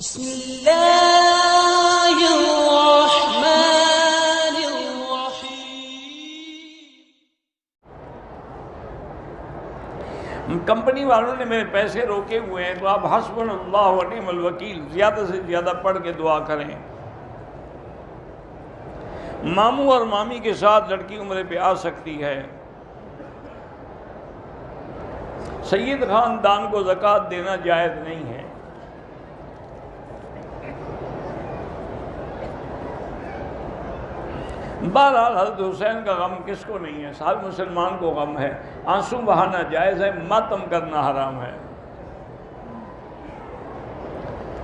بسم اللہ الرحمن الرحیم۔ کمپنی والوں نے میرے پیسے روکے ہوئے ہیں، تو آپ حسبنا اللہ و نعم الوکیل زیادہ سے زیادہ پڑھ کے دعا کریں۔ ماموں اور مامی کے ساتھ لڑکی عمرے پہ آ سکتی ہے۔ سید خاندان کو زکوٰۃ دینا جائز نہیں ہے۔ بہرحال حضرت حسین کا غم کس کو نہیں ہے؟ ہر مسلمان کو غم ہے۔ آنسو بہانا جائز ہے، ماتم کرنا حرام ہے۔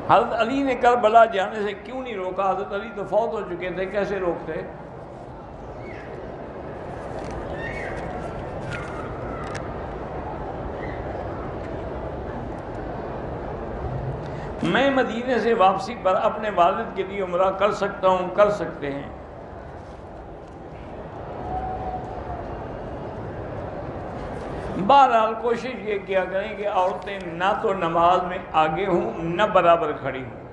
حضرت علی نے کربلا جانے سے کیوں نہیں روکا؟ حضرت علی تو فوت ہو چکے تھے، کیسے روکتے؟ میں مدینے سے واپسی پر اپنے والد کے لیے عمرہ کر سکتا ہوں؟ کر سکتے ہیں۔ بہرحال کوشش یہ کیا کریں کہ عورتیں نہ تو نماز میں آگے ہوں نہ برابر کھڑی ہوں۔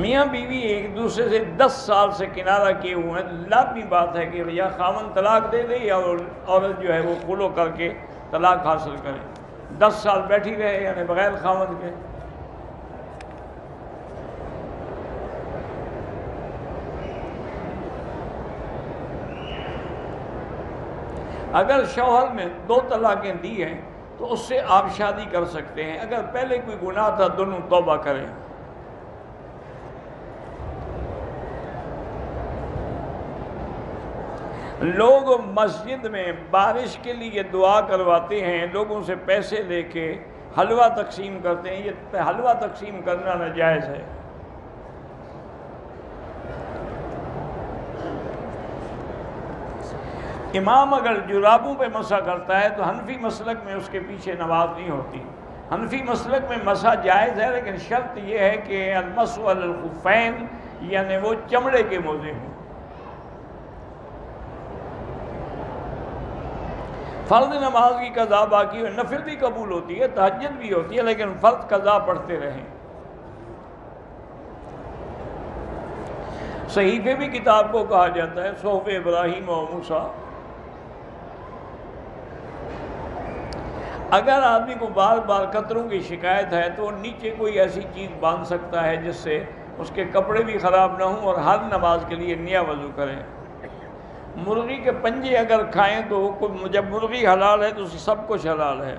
میاں بیوی ایک دوسرے سے 10 سال سے کنارہ کیے ہوئے ہیں، لازمی بات ہے کہ یا خاوند طلاق دے دے یا عورت جو ہے وہ خلو کر کے طلاق حاصل کرے۔ 10 سال بیٹھی رہے یعنی بغیر خاوند کے۔ اگر شوہر نے 2 طلاقیں دی ہیں تو اس سے آپ شادی کر سکتے ہیں۔ اگر پہلے کوئی گناہ تھا دونوں توبہ کریں۔ لوگ مسجد میں بارش کے لیے دعا کرواتے ہیں، لوگوں سے پیسے لے کے حلوہ تقسیم کرتے ہیں۔ یہ حلوہ تقسیم کرنا ناجائز ہے۔ امام اگر جرابوں پہ مسح کرتا ہے تو حنفی مسلک میں اس کے پیچھے نماز نہیں ہوتی۔ حنفی مسلک میں مسح جائز ہے، لیکن شرط یہ ہے کہ المسح علی الخفین یعنی وہ چمڑے کے موزے ہوں۔ فرض نماز کی قضا باقی ہے، نفل بھی قبول ہوتی ہے، تہجد بھی ہوتی ہے، لیکن فرض قضا پڑھتے رہیں۔ صحیفے بھی کتاب کو کہا جاتا ہے، صحف ابراہیم و موسیٰ۔ اگر آدمی کو بار بار قطروں کی شکایت ہے تو نیچے کوئی ایسی چیز باندھ سکتا ہے جس سے اس کے کپڑے بھی خراب نہ ہوں اور ہر نماز کے لیے نیا وضو کریں۔ مرغی کے پنجے اگر کھائیں تو جب مرغی حلال ہے تو سب کچھ حلال ہے۔